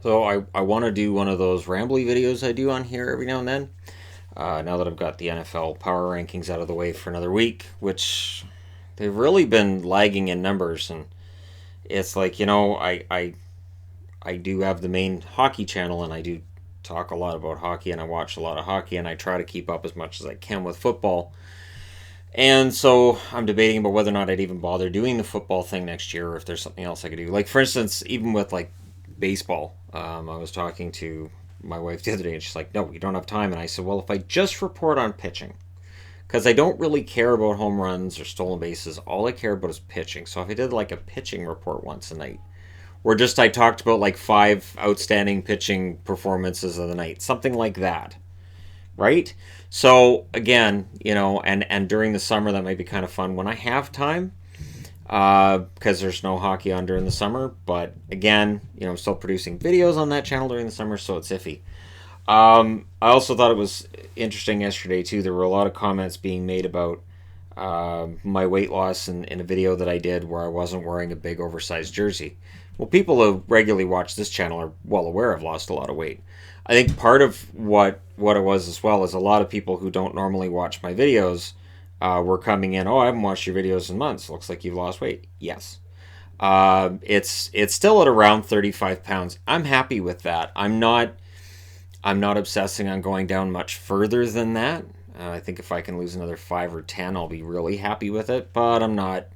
So I want to do one of those rambly videos I do on here every now and then. Now that I've got the NFL power rankings out of the way for another week, which they've really been lagging in numbers, and it's like I do have the main hockey channel, and I do talk a lot about hockey, and I watch a lot of hockey, and I try to keep up as much as I can with football. And so I'm debating about whether or not I'd even bother doing the football thing next year, or if there's something else I could do. Like for instance, even with like baseball, I was talking to my wife the other day, and she's like, "No, we don't have time." And I said, "Well, if I just report on pitching, because I don't really care about home runs or stolen bases. All I care about is pitching. So if I did like a pitching report once a night, where just I talked about like five outstanding pitching performances of the night, something like that, right? So again, and during the summer that might be kind of fun when I have time, because there's no hockey on during the summer. But again, I'm still producing videos on that channel during the summer, so it's iffy. I also thought it was interesting yesterday too. There were a lot of comments being made about my weight loss in a video that I did where I wasn't wearing a big oversized jersey. Well, people who regularly watch this channel are well aware I've lost a lot of weight. I think part of what it was as well is a lot of people who don't normally watch my videos were coming in. Oh, I haven't watched your videos in months. Looks like you've lost weight. Yes. It's still at around 35 pounds. I'm happy with that. I'm not obsessing on going down much further than that. I think if I can lose another 5 or 10, I'll be really happy with it. But I'm not.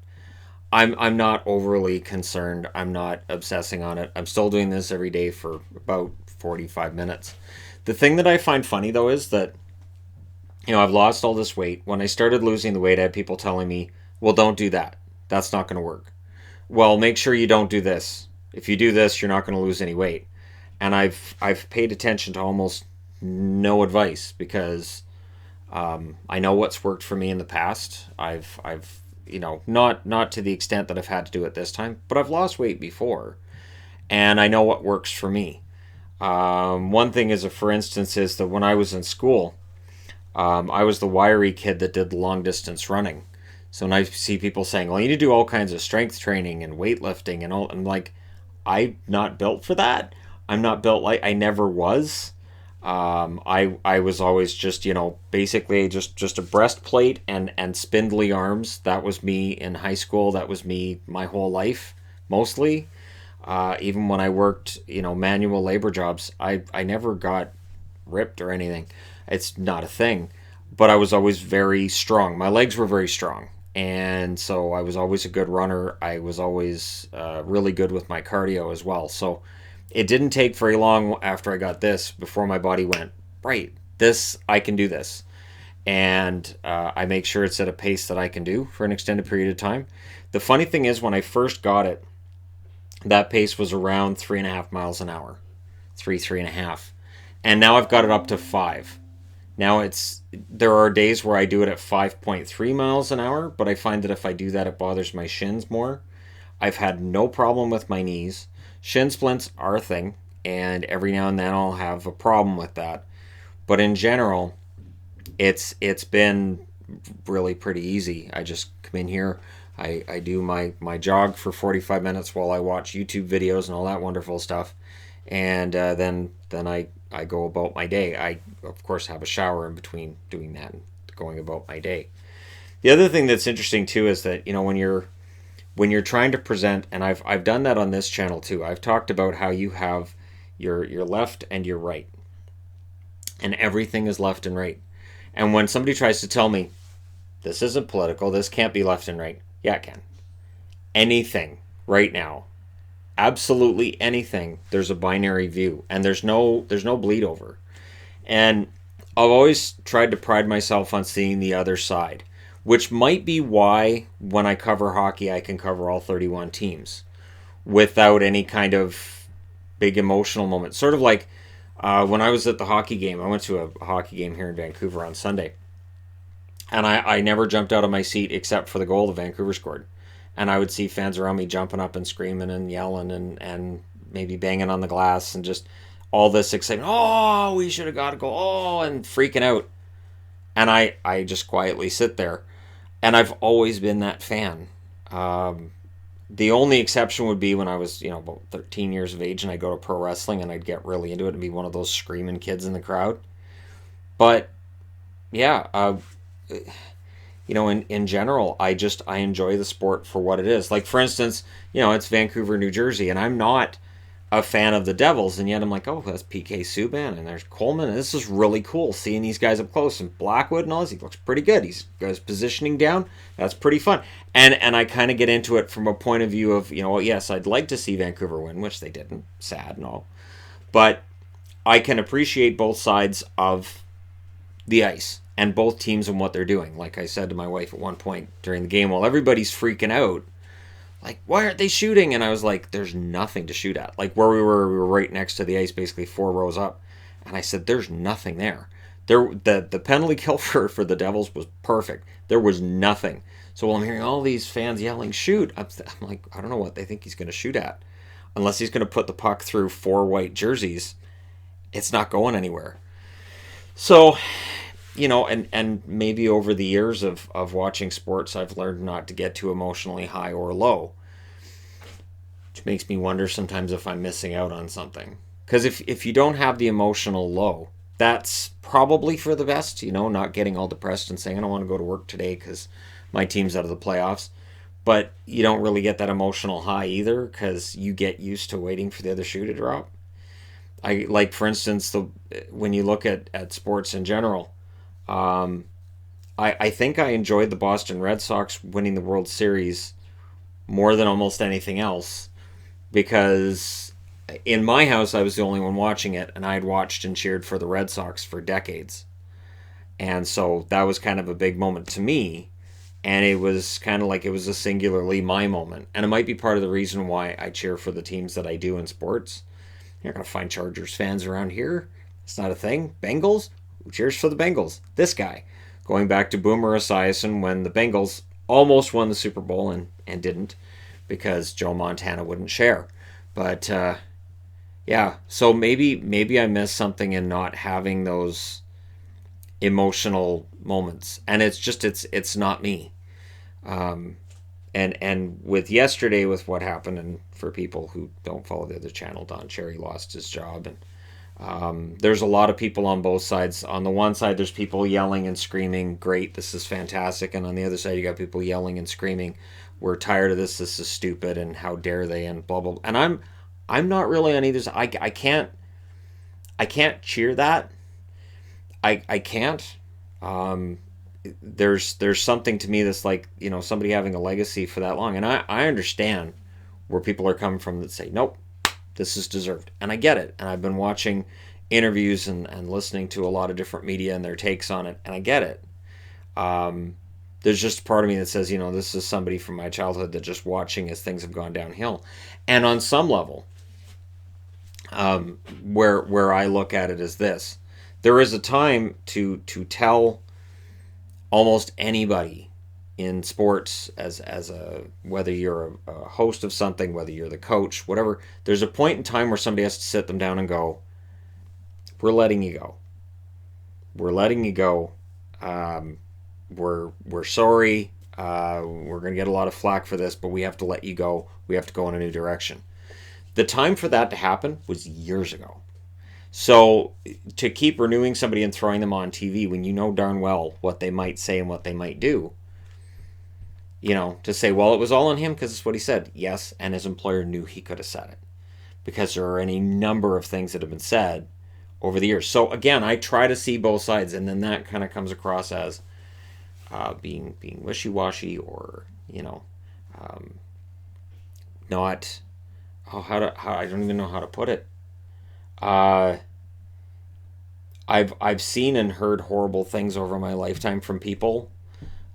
I'm not overly concerned. I'm not obsessing on it. I'm still doing this every day for about 45 minutes. The thing that I find funny though is that I've lost all this weight. When I started losing the weight, I had people telling me, "Well, don't do that. That's not going to work." Well, make sure you don't do this. If you do this, you're not going to lose any weight. And I've paid attention to almost no advice because I know what's worked for me in the past. I've not to the extent that I've had to do it this time, but I've lost weight before, and I know what works for me. One thing is, for instance, is that when I was in school, I was the wiry kid that did long distance running. So when I see people saying, "Well, you need to do all kinds of strength training and weightlifting and all," I'm like, I'm not built for that. I'm not built like I never was. I was always just basically just a breastplate and spindly arms. That was me in high school. That was me my whole life, mostly. Even when I worked manual labor jobs, I never got ripped or anything. It's not a thing. But I was always very strong. My legs were very strong. And so I was always a good runner. I was always really good with my cardio as well. So it didn't take very long after I got this before my body went, right, this, I can do this. And I make sure it's at a pace that I can do for an extended period of time. The funny thing is, when I first got it, that pace was around 3.5 miles an hour, three and a half. And now I've got it up to five. Now there are days where I do it at 5.3 miles an hour, but I find that if I do that, it bothers my shins more. I've had no problem with my knees. Shin splints are a thing, and every now and then I'll have a problem with that. But in general, it's been really pretty easy. I just come in here, I do my jog for 45 minutes while I watch YouTube videos and all that wonderful stuff, and then I go about my day. I of course have a shower in between doing that and going about my day. The other thing that's interesting too is that when you're trying to present, and I've done that on this channel too. I've talked about how you have your left and your right, and everything is left and right. And when somebody tries to tell me this isn't political, this can't be left and right, yeah, it can. Anything right now, absolutely anything. There's a binary view, and there's no bleed over. And I've always tried to pride myself on seeing the other side, which might be why when I cover hockey, I can cover all 31 teams without any kind of big emotional moment. Sort of like when I was at the hockey game, I went to a hockey game here in Vancouver on Sunday, and I never jumped out of my seat except for the goal that Vancouver scored. And I would see fans around me jumping up and screaming and yelling and maybe banging on the glass and just all this excitement. Oh, we should have got a goal. Oh, and freaking out. And I just quietly sit there. And I've always been that fan. The only exception would be when I was, about 13 years of age and I'd go to pro wrestling and I'd get really into it and be one of those screaming kids in the crowd. But yeah, in general, I enjoy the sport for what it is. Like, for instance, it's Vancouver, New Jersey, and I'm not a fan of the Devils, and yet I'm like, oh, that's PK Subban, and there's Coleman, and this is really cool seeing these guys up close. And Blackwood and all this, he looks pretty good. He's got his positioning down. That's pretty fun. And I kind of get into it from a point of view of, well, yes, I'd like to see Vancouver win, which they didn't. Sad and all. But I can appreciate both sides of the ice and both teams and what they're doing. Like I said to my wife at one point during the game, while everybody's freaking out, like, why aren't they shooting? And I was like, there's nothing to shoot at. Like, where we were right next to the ice, basically 4 rows up. And I said, there's nothing there. The penalty kill for the Devils was perfect. There was nothing. So while I'm hearing all these fans yelling, shoot, I'm like, I don't know what they think he's going to shoot at. Unless he's going to put the puck through 4 white jerseys, it's not going anywhere. So, and maybe over the years of watching sports, I've learned not to get too emotionally high or low. Which makes me wonder sometimes if I'm missing out on something. Because if you don't have the emotional low, that's probably for the best, not getting all depressed and saying, I don't want to go to work today because my team's out of the playoffs. But you don't really get that emotional high either because you get used to waiting for the other shoe to drop. Like, for instance, when you look at sports in general, I think I enjoyed the Boston Red Sox winning the World Series more than almost anything else because in my house I was the only one watching it, and I had watched and cheered for the Red Sox for decades. And so that was kind of a big moment to me, and it was kind of like it was a singularly my moment. And it might be part of the reason why I cheer for the teams that I do in sports. You're not going to find Chargers fans around here. It's not a thing. Bengals? Who cheers for the Bengals? This guy. Going back to Boomer Esiason when the Bengals almost won the Super Bowl and didn't because Joe Montana wouldn't share. But yeah, so maybe I missed something in not having those emotional moments, and it's not me. And with yesterday, with what happened, and for people who don't follow the other channel, Don Cherry lost his job, and there's a lot of people on both sides. On the one side, there's people yelling and screaming, great, this is fantastic. And on the other side, you got people yelling and screaming, we're tired of this is stupid, and how dare they, and blah, blah, blah. And I'm not really on either side. I can't cheer that. I can't. There's something to me that's like, somebody having a legacy for that long. And I understand where people are coming from that say, nope, this is deserved. And I get it. And I've been watching interviews and listening to a lot of different media and their takes on it. And I get it. There's just a part of me that says, this is somebody from my childhood that just watching as things have gone downhill. And on some level, where I look at it is this. There is a time to tell almost anybody in sports as a whether you're a host of something, whether you're the coach, whatever, there's a point in time where somebody has to sit them down and go, we're letting you go. We're letting you go. We're sorry. We're going to get a lot of flack for this, but we have to let you go. We have to go in a new direction. The time for that to happen was years ago. So to keep renewing somebody and throwing them on TV when you know darn well what they might say and what they might do, to say, well, it was all on him because it's what he said. Yes, and his employer knew he could have said it because there are any number of things that have been said over the years. So again, I try to see both sides, and then that kind of comes across as being wishy-washy or, not, I don't even know how to put it. I've seen and heard horrible things over my lifetime from people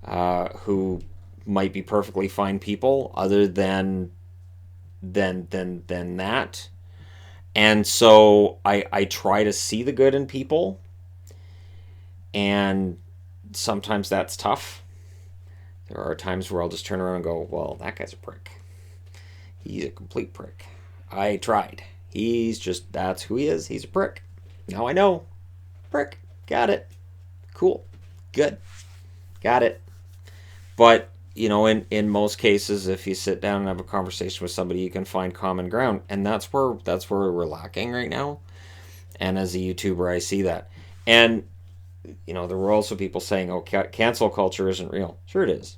who might be perfectly fine people other than that. And so I try to see the good in people, and sometimes that's tough. There are times where I'll just turn around and go, well, that guy's a prick. He's a complete prick. I tried. That's who he is. He's a prick. Now I know. Prick. Got it. Cool. Good. Got it. But in most cases, if you sit down and have a conversation with somebody, you can find common ground, and that's where we're lacking right now. And as a YouTuber, I see that. And there were also people saying, "Oh, cancel culture isn't real." Sure, it is.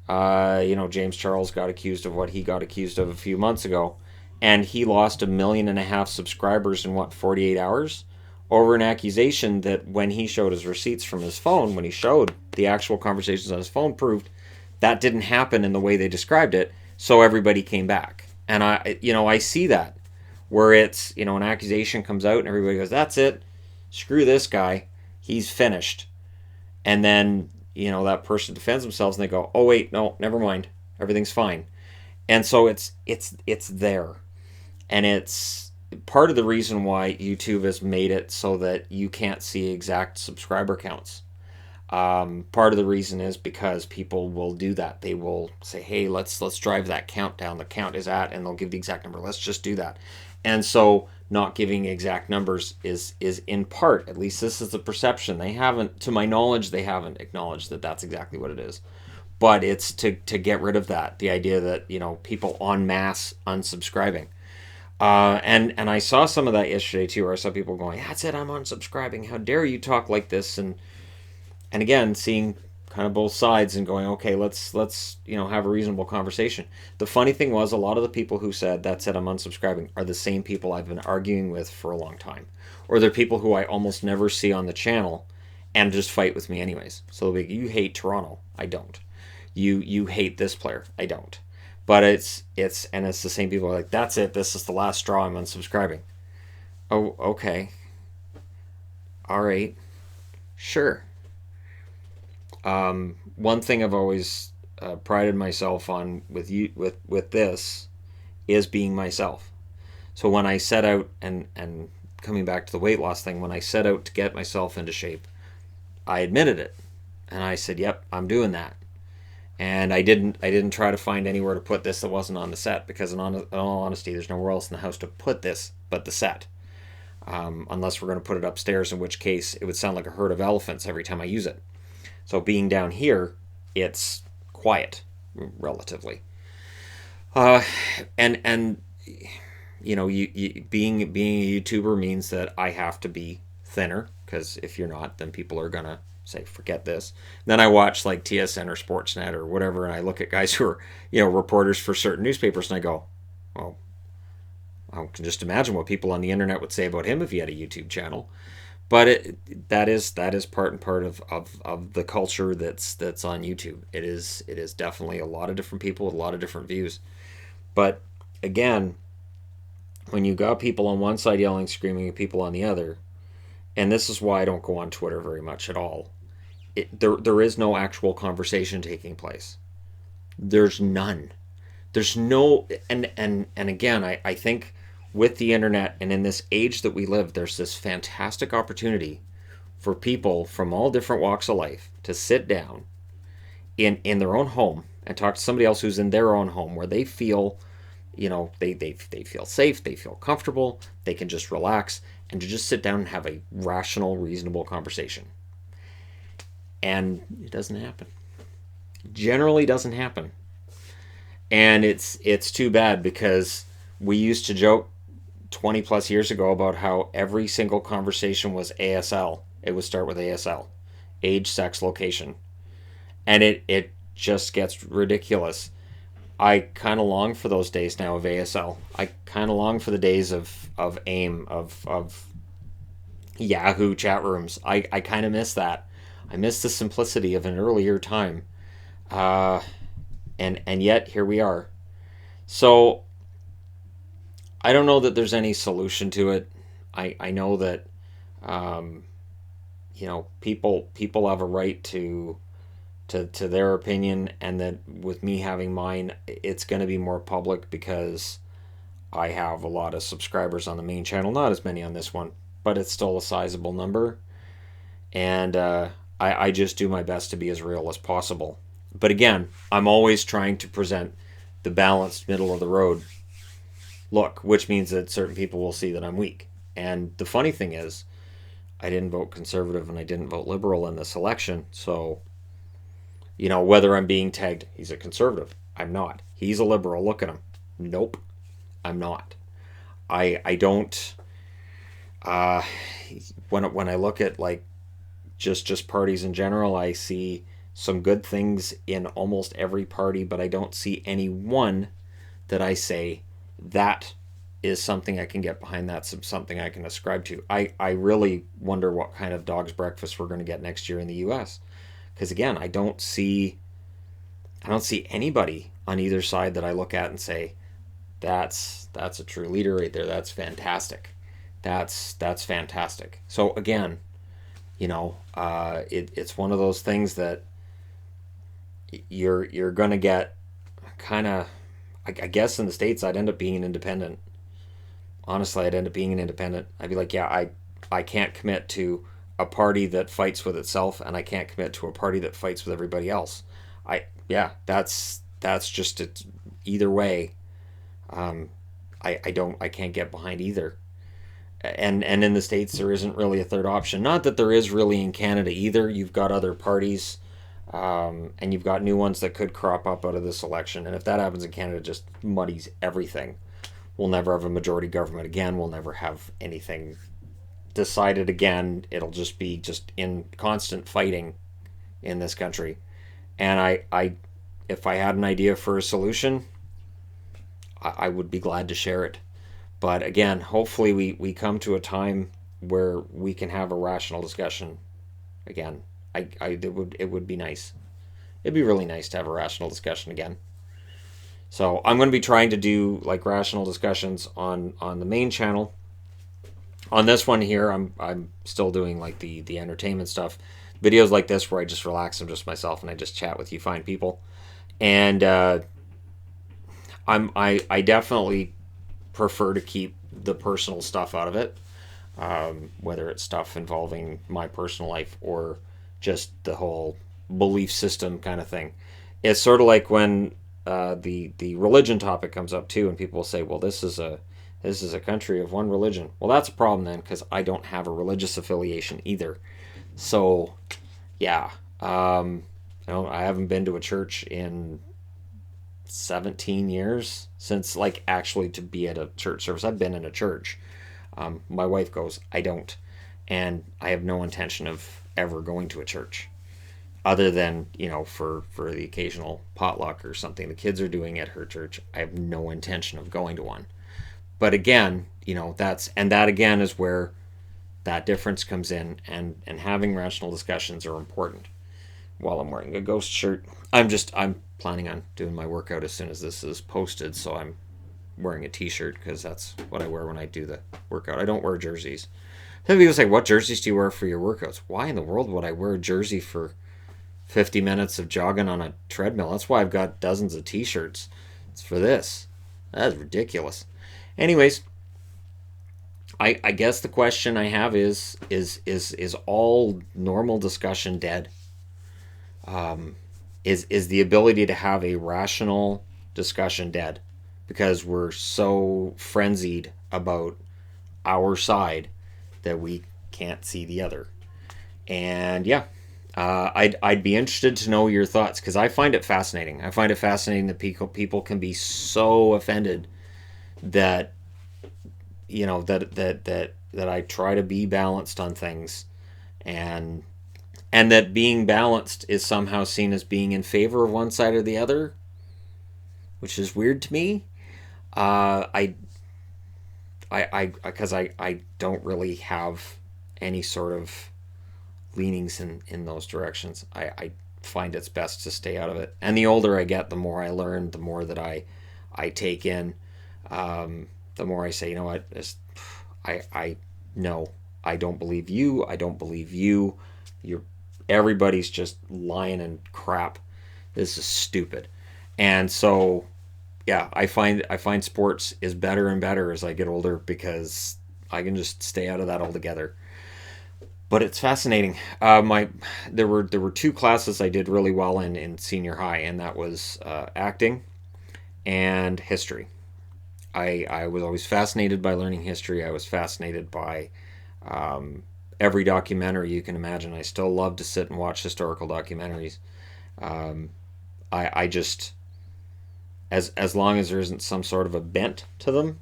James Charles got accused of what he got accused of a few months ago, and he lost 1.5 million subscribers in 48 hours over an accusation that when he showed his receipts from his phone, when he showed the actual conversations on his phone, proved that didn't happen in the way they described it. So everybody came back, and I see that where it's an accusation comes out and everybody goes, "That's it, screw this guy, he's finished," and then that person defends themselves and they go, "Oh wait, no, never mind, everything's fine." And so it's there, and it's part of the reason why YouTube has made it so that you can't see exact subscriber counts. Part of the reason is because people will do that. They will say, "Hey, let's drive that count down. The count is at," and they'll give the exact number. Let's just do that. And so, not giving exact numbers is in part, at least this is the perception. They haven't, to my knowledge, they haven't acknowledged that that's exactly what it is. But it's to get rid of that, the idea that people en masse unsubscribing. And I saw some of that yesterday too, where I saw people going, "That's it, I'm unsubscribing. How dare you talk like this?" And again, seeing kind of both sides and going, okay, let's have a reasonable conversation. The funny thing was, a lot of the people who said "that's it, I'm unsubscribing" are the same people I've been arguing with for a long time, or they're people who I almost never see on the channel and just fight with me anyways. So they'll be, "You hate Toronto." I don't. You hate this player. I don't. But it's the same people like, "That's it, this is the last straw, I'm unsubscribing." Oh, okay, all right, sure. One thing I've always prided myself on with this is being myself. So when I set out, and coming back to the weight loss thing, when I set out to get myself into shape, I admitted it, and I said, "Yep, I'm doing that." And I didn't try to find anywhere to put this that wasn't on the set, because in all honesty, there's nowhere else in the house to put this but the set. Unless we're going to put it upstairs, in which case it would sound like a herd of elephants every time I use it. So being down here, it's quiet, relatively. Uh, and being a YouTuber means that I have to be thinner, because if you're not, then people are gonna say, "Forget this." Then I watch like TSN or Sportsnet or whatever, and I look at guys who are reporters for certain newspapers, and I go, "Well, I can just imagine what people on the internet would say about him if he had a YouTube channel." But that is part and part of the culture that's on YouTube. It is definitely a lot of different people with a lot of different views. But again, when you got people on one side yelling, screaming, and people on the other, and this is why I don't go on Twitter very much at all. There is no actual conversation taking place. There's none. There's no, and again, I think with the internet and in this age that we live, there's this fantastic opportunity for people from all different walks of life to sit down in their own home and talk to somebody else who's in their own home, where they feel, they feel safe, they feel comfortable, they can just relax, and to just sit down and have a rational, reasonable conversation. And it doesn't happen. Generally doesn't happen. And it's too bad, because we used to joke 20 plus years ago about how every single conversation was ASL. It would start with ASL: age, sex, location. And it just gets ridiculous. I kind of long for those days now of ASL. I kind of long for the days of AIM, of Yahoo chat rooms. I kind of miss that. I miss the simplicity of an earlier time. Uh, and yet here we are. So I don't know that there's any solution to it. I know that um, people have a right to their opinion, and that with me having mine, it's going to be more public, because I have a lot of subscribers on the main channel, not as many on this one, but it's still a sizable number. And I just do my best to be as real as possible. But again, I'm always trying to present the balanced middle of the road look, which means that certain people will see that I'm weak. And the funny thing is, I didn't vote conservative and I didn't vote liberal in this election, so Whether I'm being tagged, he's a conservative. I'm not. He's a liberal. Look at him. Nope, I'm not. I don't. Uh, when I look at like just parties in general, I see some good things in almost every party, but I don't see any one that I say that is something I can get behind. That's something I can ascribe to. I really wonder what kind of dog's breakfast we're going to get next year in the U.S. Because again, I don't see anybody on either side that I look at and say that's a true leader right there. That's fantastic. That's fantastic. So again, it's one of those things that you're gonna get kind of. I guess in the States, I'd end up being an independent. Honestly, I'd end up being an independent. I'd be like, yeah, I can't commit to a party that fights with itself, and I can't commit to a party that fights with everybody else. Yeah, that's just it. Either way, um, I can't get behind either. And in the States, there isn't really a third option. Not that there is really in Canada either. You've got other parties, and you've got new ones that could crop up out of this election. And if that happens in Canada, it just muddies everything. We'll never have a majority government again. We'll never have anything decided again. It'll just be just in constant fighting in this country. And if I had an idea for a solution, I would be glad to share it. But again, hopefully we come to a time where we can have a rational discussion again. It would be nice. It'd be really nice to have a rational discussion again. So I'm going to be trying to do like rational discussions on the main channel. On this one here, I'm still doing like the entertainment stuff, videos like this where I just relax. I'm just myself and I just chat with you fine people. And I definitely prefer to keep the personal stuff out of it, whether it's stuff involving my personal life or just the whole belief system kind of thing. It's sort of like when the religion topic comes up too, and people will say, "Well, this is a country of one religion." Well, that's a problem then, because I don't have a religious affiliation either. So, yeah, I haven't been to a church in 17 years since like actually to be at a church service. I've been in a church. My wife goes, I don't, and I have no intention of ever going to a church other than for the occasional potluck or something the kids are doing at her church. I have no intention of going to one. But again, that again is where that difference comes in, and having rational discussions are important. While I'm wearing a ghost shirt, I'm planning on doing my workout as soon as this is posted, so I'm wearing a t-shirt because that's what I wear when I do the workout. I don't wear jerseys. Some people say, what jerseys do you wear for your workouts? Why in the world would I wear a jersey for 50 minutes of jogging on a treadmill? That's why I've got dozens of t-shirts. It's for this. That's ridiculous. Anyways, I guess the question I have is all normal discussion dead? Is the ability to have a rational discussion dead because we're so frenzied about our side that we can't see the other? And yeah, I'd be interested to know your thoughts, because I find it fascinating. I find it fascinating that people can be so offended that that I try to be balanced on things, and that being balanced is somehow seen as being in favor of one side or the other, which is weird to me. Because I don't really have any sort of leanings in those directions. I find it's best to stay out of it. And the older I get, the more I learn, the more that I take in. The more I say, you know what, I no, I don't believe you. I don't believe you. Everybody's just lying and crap. This is stupid. And so, yeah, I find sports is better and better as I get older, because I can just stay out of that altogether. But it's fascinating. There were two classes I did really well in senior high, and that was acting and history. I was always fascinated by learning history. I was fascinated by every documentary you can imagine. I still love to sit and watch historical documentaries. Um, I just, as long as there isn't some sort of a bent to them,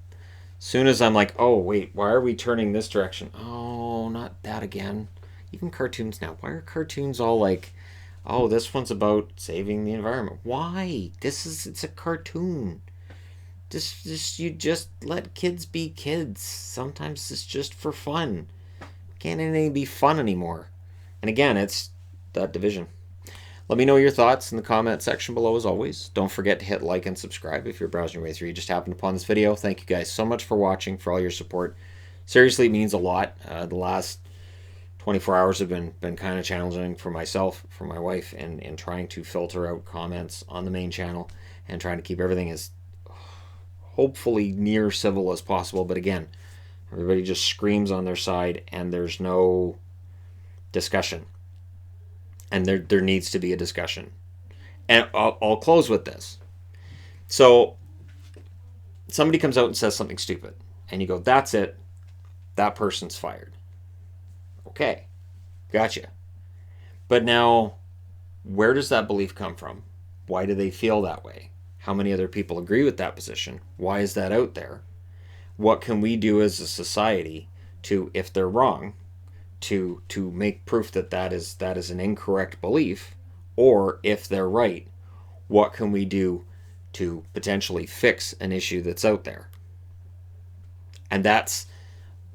soon as I'm like, oh wait, why are we turning this direction? Oh, not that again. Even cartoons now. Why are cartoons all like, oh, this one's about saving the environment? Why? It's a cartoon. You just let kids be kids. Sometimes it's just for fun. Can't anything be fun anymore? And again, it's that division. Let me know your thoughts in the comment section below as always. Don't forget to hit like and subscribe if you're browsing your way through. You just happened upon this video. Thank you guys so much for watching, for all your support. Seriously, it means a lot. The last 24 hours have been kind of challenging for myself, for my wife, and in trying to filter out comments on the main channel and trying to keep everything as hopefully near civil as possible. But again, everybody just screams on their side and there's no discussion. And there needs to be a discussion. And I'll close with this. So somebody comes out and says something stupid, and you go, that's it. That person's fired. Okay, gotcha. But now, where does that belief come from? Why do they feel that way? How many other people agree with that position? Why is that out there? What can we do as a society to, if they're wrong, to make proof that that is an incorrect belief, or if they're right, what can we do to potentially fix an issue that's out there? And that's,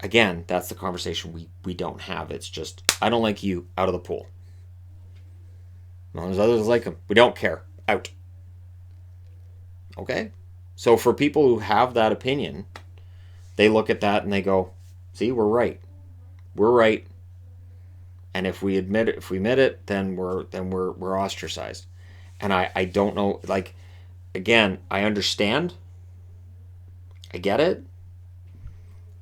again, that's the conversation we don't have. It's just, I don't like you, out of the pool. As long as others like them, we don't care, out. Okay? So for people who have that opinion, they look at that and they go, see, we're right. We're right. And if we admit it, then we're ostracized. And I don't know, like, again, I understand. I get it.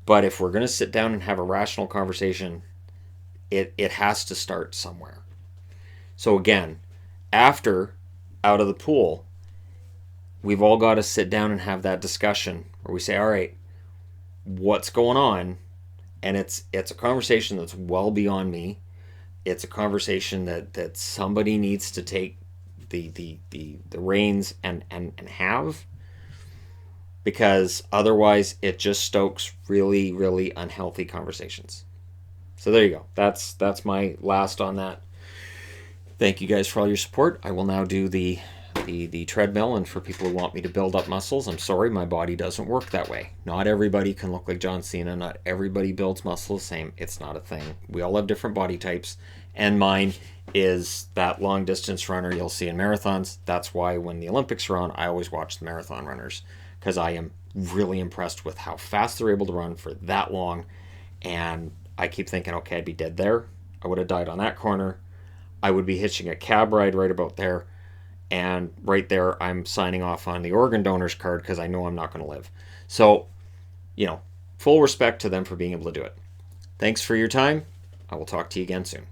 But if we're going to sit down and have a rational conversation, it has to start somewhere. So again, after out of the pool, we've all got to sit down and have that discussion where we say, all right, what's going on? And it's a conversation that's well beyond me. It's a conversation that somebody needs to take the reins and have, because otherwise it just stokes really, really unhealthy conversations. So there you go. That's my last on that. Thank you guys for all your support. I will now do the treadmill, and for people who want me to build up muscles, I'm sorry, my body doesn't work that way. Not everybody can look like John Cena. Not everybody builds muscle the same. It's not a thing. We all have different body types, and mine is that long distance runner you'll see in marathons. That's why when the Olympics are on, I always watch the marathon runners, because I am really impressed with how fast they're able to run for that long. And I keep thinking, okay, I'd be dead there. I would have died on that corner. I would be hitching a cab ride right about there. And right there, I'm signing off on the organ donor's card because I know I'm not going to live. So, full respect to them for being able to do it. Thanks for your time. I will talk to you again soon.